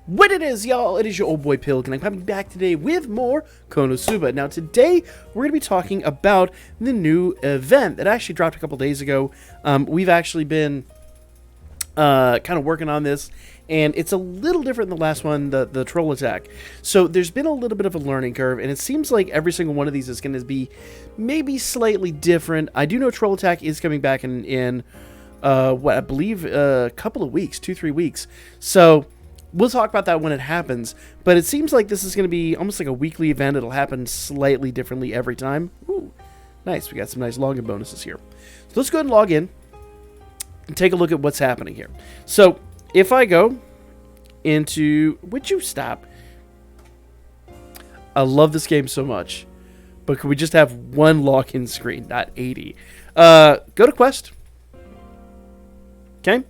What it is, y'all, it is your old boy Pilgrim. I'm coming back today with more Konosuba. Now, today, we're going to be talking about the new event that actually dropped a couple days ago. We've actually been kind of working on this, and it's a little different than the last one, the troll attack. So, there's been a little bit of a learning curve, and it seems like every single one of these is going to be maybe slightly different. I do know troll attack is coming back in what I believe a couple of weeks, 2-3 weeks. So, we'll talk about that when it happens, but it seems like this is going to be almost like a weekly event. It'll happen slightly differently every time. Ooh, nice. We got some nice login bonuses here. So let's go ahead and log in and take a look at what's happening here. So if I go into... Would you stop? I love this game so much, but could we just have one login screen, not 80? Go to Quest. Okay.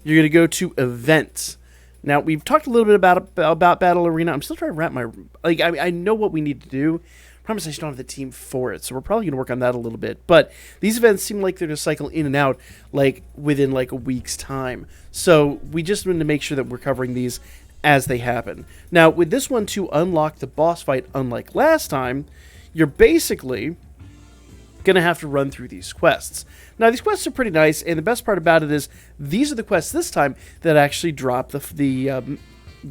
You're going to go to Events. Now, we've talked a little bit about Battle Arena. I'm still trying to wrap my... I know what we need to do. I promise I just don't have the team for it, so we're probably going to work on that a little bit. But these events seem like they're going to cycle in and out within a week's time. So we just need to make sure that we're covering these as they happen. Now, with this one, to unlock the boss fight, unlike last time, you're basically going to have to run through these quests. Now, these quests are pretty nice, and the best part about it is these are the quests this time that actually drop the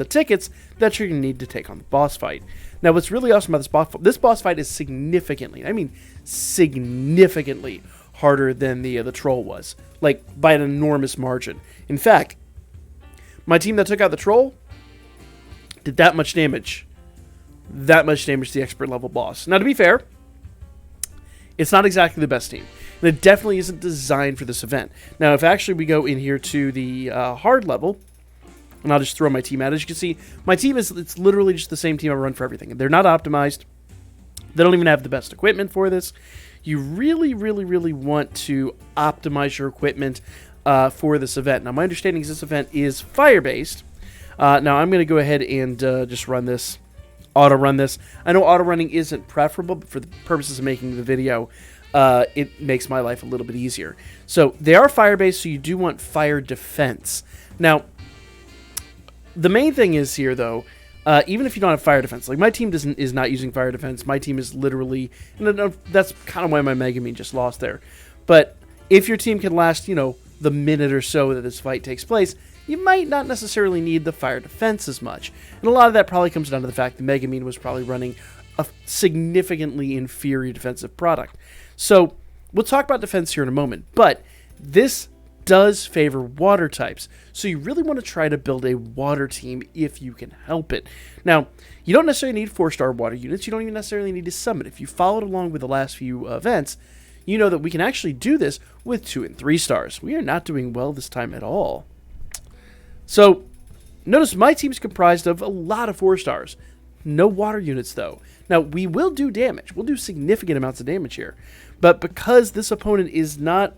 tickets that you're going to need to take on the boss fight. Now, what's really awesome about this boss fight is significantly, I mean significantly harder than the troll was, by an enormous margin. In fact, my team that took out the troll did that much damage to the expert level boss. Now, to be fair, it's not exactly the best team. And it definitely isn't designed for this event. Now, if actually we go in here to the hard level, and I'll just throw my team out. As you can see, my team it's literally just the same team I run for everything. They're not optimized. They don't even have the best equipment for this. You really, really, really want to optimize your equipment for this event. Now, my understanding is this event is fire-based. Now, I'm going to go ahead and just run this. Auto-run this. I know auto-running isn't preferable, but for the purposes of making the video, it makes my life a little bit easier. So they are fire-based, so you do want fire defense. Now, the main thing is here, though, even if you don't have fire defense, my team is not using fire defense. My team is literally, and that's kind of why my Megamine just lost there. But if your team can last, the minute or so that this fight takes place, you might not necessarily need the fire defense as much. And a lot of that probably comes down to the fact that Megamine was probably running a significantly inferior defensive product. So we'll talk about defense here in a moment, but this does favor water types. So you really want to try to build a water team if you can help it. Now, you don't necessarily need 4-star water units. You don't even necessarily need to summon. If you followed along with the last few events, you know that we can actually do this with 2 and 3 stars. We are not doing well this time at all. So, notice my team is comprised of a lot of 4 stars. No water units, though. Now, we will do damage. We'll do significant amounts of damage here. But because this opponent is not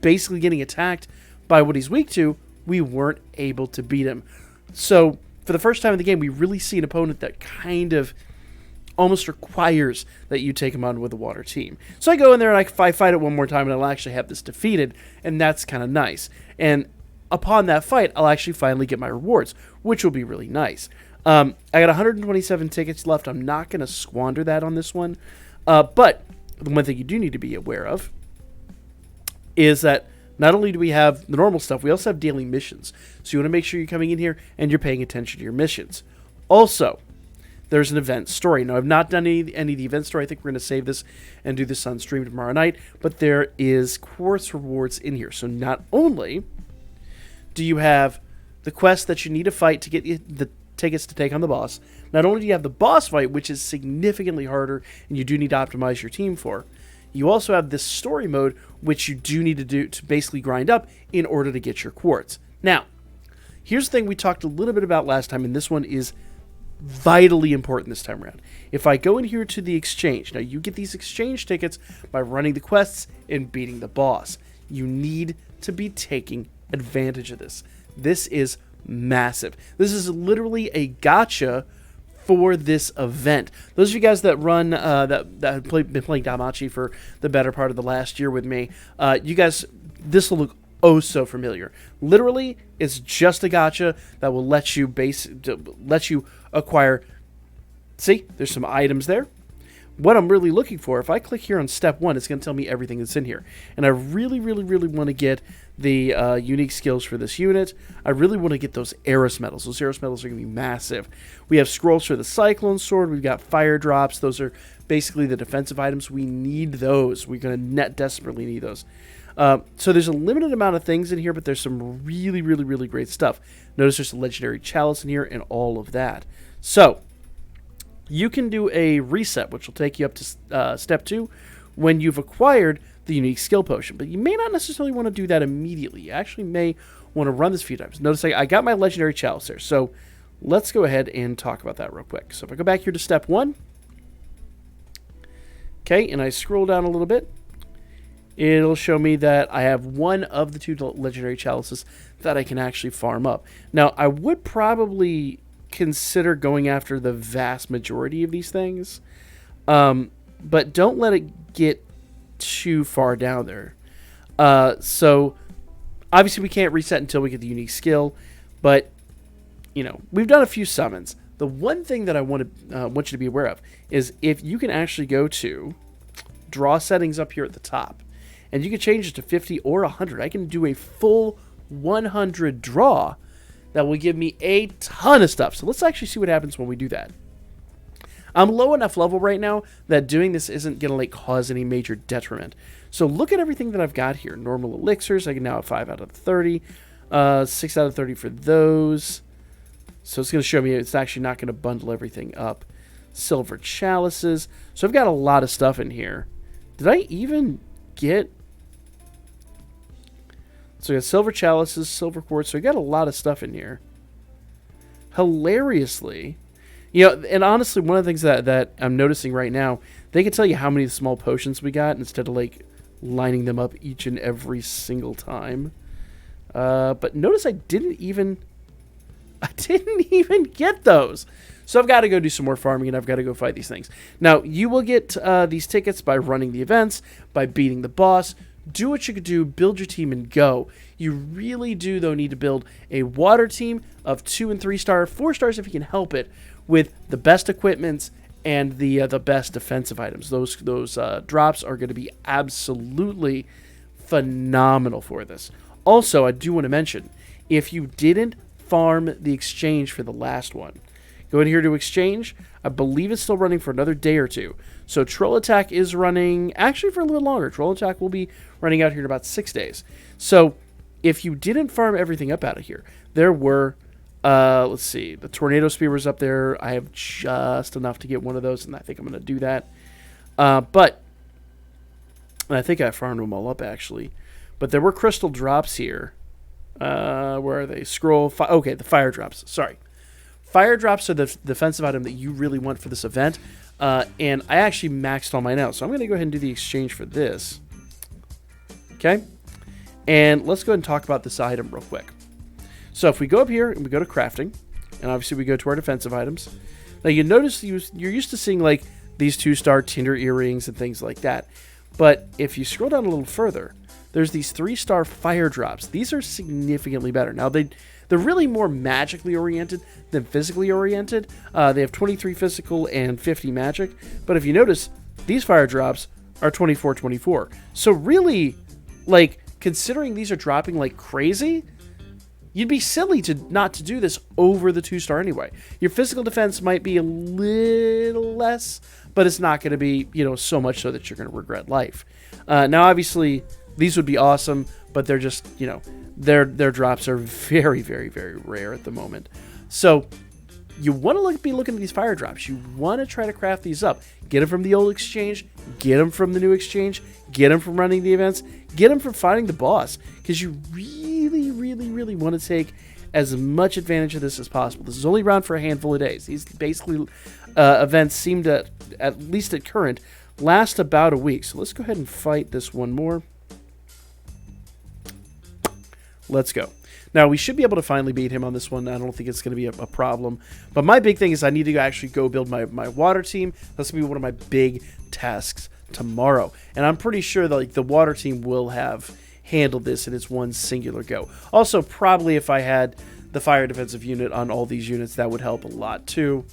basically getting attacked by what he's weak to, we weren't able to beat him. So, for the first time in the game, we really see an opponent that kind of almost requires that you take him on with a water team. So I go in there and I fight it one more time, and I'll actually have this defeated, and that's kind of nice. And upon that fight, I'll actually finally get my rewards, which will be really nice. I got 127 tickets left. I'm not going to squander that on this one. But the one thing you do need to be aware of is that not only do we have the normal stuff, we also have daily missions. So you want to make sure you're coming in here and you're paying attention to your missions. Also, there's an event story. Now, I've not done any of the event story. I think we're going to save this and do this on stream tomorrow night. But there is quartz rewards in here. So not only do you have the quest that you need to fight to get the tickets to take on the boss, not only do you have the boss fight, which is significantly harder and you do need to optimize your team for, you also have this story mode, which you do need to do to basically grind up in order to get your quartz. Now, here's the thing we talked a little bit about last time, and this one is vitally important this time around. If I go in here to the exchange, now you get these exchange tickets by running the quests and beating the boss. You need to be taking advantage of this. This is massive. This is literally a gotcha for this event. Those of you guys that run that have been playing Damachi for the better part of the last year with me, you guys, this will look oh so familiar. Literally, it's just a gacha that will let you acquire. See, there's some items there. What I'm really looking for, if I click here on step 1, it's going to tell me everything that's in here. And I really, really, really want to get the unique skills for this unit. I really want to get those Eros medals. Those Eros medals are going to be massive. We have scrolls for the Cyclone Sword. We've got fire drops. Those are basically the defensive items. We need those. We're going to desperately need those. So there's a limited amount of things in here, but there's some really, really, really great stuff. Notice there's a legendary chalice in here and all of that. So you can do a reset, which will take you up to step 2 when you've acquired the unique skill potion. But you may not necessarily want to do that immediately. You actually may want to run this a few times. Notice I got my legendary chalice there. So let's go ahead and talk about that real quick. So if I go back here to step 1, okay, and I scroll down a little bit, it'll show me that I have one of the 2 legendary chalices that I can actually farm up. Now, I would probably consider going after the vast majority of these things, but don't let it get too far down there. So obviously we can't reset until we get the unique skill, but you know, we've done a few summons. The one thing that I want you to be aware of is if you can actually go to draw settings up here at the top, and you can change it to 50 or 100. I can do a full 100 draw that will give me a ton of stuff. So let's actually see what happens when we do that. I'm low enough level right now that doing this isn't going to like cause any major detriment. So look at everything that I've got here. Normal elixirs, I can now have 5 out of 30. 6 out of 30 for those. So it's going to show me it's actually not going to bundle everything up. Silver chalices. So I've got a lot of stuff in here. Did I even get... So I got silver chalices, silver quartz. So I got a lot of stuff in here. Hilariously, you know, and honestly, one of the things that I'm noticing right now, they can tell you how many small potions we got instead of like lining them up each and every single time. But notice I didn't even get those. So I've got to go do some more farming, and I've got to go fight these things. Now, you will get these tickets by running the events, by beating the boss. Do what you could do, build your team, and go. You really do, though, need to build a water team of 2 and 3 star, 4 stars if you can help it, with the best equipments and the best defensive items. Those drops are going to be absolutely phenomenal for this. Also, I do want to mention, if you didn't farm the exchange for the last one, go in here to exchange. I believe it's still running for another day or 2. So Troll Attack is running, actually for a little longer. Troll Attack will be running out here in about 6 days. So if you didn't farm everything up out of here, there were, let's see, the Tornado Spear was up there. I have just enough to get one of those, and I think I'm going to do that. But I think I farmed them all up, actually. But there were crystal drops here. Where are they? Scroll, okay, the fire drops. Sorry. Fire drops are the defensive item that you really want for this event. And I actually maxed all mine out. So I'm going to go ahead and do the exchange for this. Okay. And let's go ahead and talk about this item real quick. So if we go up here and we go to crafting, and obviously we go to our defensive items. Now you notice you're used to seeing like these 2-star Tinder earrings and things like that. But if you scroll down a little further, there's these 3-star fire drops. These are significantly better. Now they're really more magically oriented than physically oriented. They have 23 physical and 50 magic. But if you notice, these fire drops are 24. So really, like, considering these are dropping like crazy, you'd be silly not to do this over the 2-star anyway. Your physical defense might be a little less, but it's not going to be, you know, so much so that you're going to regret life. Now, obviously, these would be awesome, but they're just, you know, their drops are very, very, very rare at the moment. So you want to be looking at these fire drops. You want to try to craft these up. Get them from the old exchange. Get them from the new exchange. Get them from running the events. Get them from fighting the boss. Because you really, really, really want to take as much advantage of this as possible. This is only around for a handful of days. These basically events seem to, at least at current, last about a week. So let's go ahead and fight this one more. Let's go. Now, we should be able to finally beat him on this one. I don't think it's going to be a problem. But my big thing is I need to actually go build my water team. That's going to be one of my big tasks tomorrow. And I'm pretty sure that like, the water team will have handle this in its one singular go. Also, probably if I had the fire defensive unit on all these units, that would help a lot too.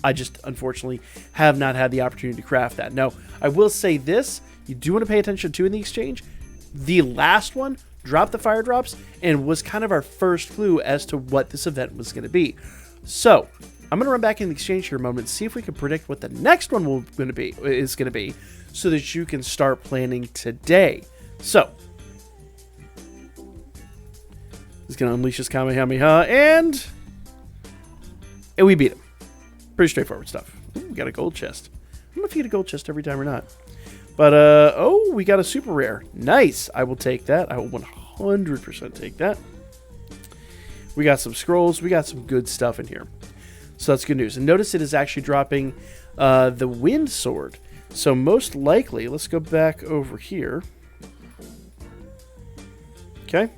I just, unfortunately, have not had the opportunity to craft that. Now, I will say this, you do want to pay attention to in the exchange. The last one dropped the fire drops and was kind of our first clue as to what this event was going to be. So, I'm going to run back in the exchange here a moment and see if we can predict what the next one is going to be so that you can start planning today. So, he's going to unleash his Kamehameha and we beat him. Pretty straightforward stuff. Ooh, we got a gold chest. I don't know if you get a gold chest every time or not. But, oh, we got a super rare. Nice. I will take that. I will 100% take that. We got some scrolls. We got some good stuff in here. So that's good news. And notice it is actually dropping the wind sword. So most likely, let's go back over here. Okay.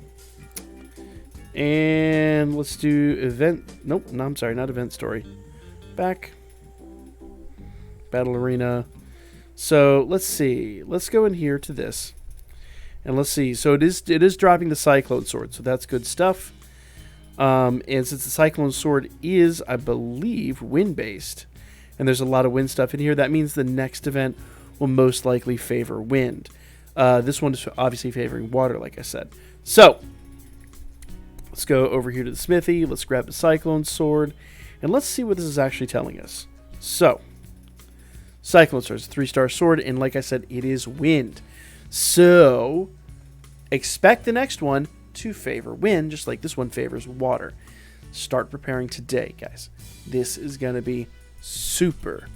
And let's do event. Nope, no, I'm sorry, not event story. Back. Battle arena. So let's see. Let's go in here to this. And let's see. So it is dropping the Cyclone Sword. So that's good stuff. And since the Cyclone Sword is, I believe, wind-based, and there's a lot of wind stuff in here, that means the next event will most likely favor wind. This one is obviously favoring water, like I said. So let's go over here to the smithy. Let's grab the Cyclone Sword. And let's see what this is actually telling us. So, Cyclone Sword is a 3-star sword, and like I said, it is wind. So, expect the next one to favor wind, just like this one favors water. Start preparing today, guys. This is going to be super,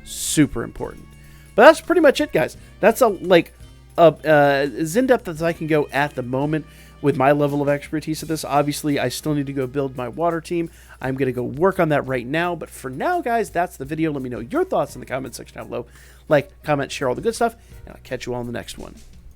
super important. But that's pretty much it, guys. That's as in-depth as I can go at the moment with my level of expertise at this. Obviously, I still need to go build my water team. I'm going to go work on that right now. But for now, guys, that's the video. Let me know your thoughts in the comment section down below. Like, comment, share all the good stuff, and I'll catch you all in the next one.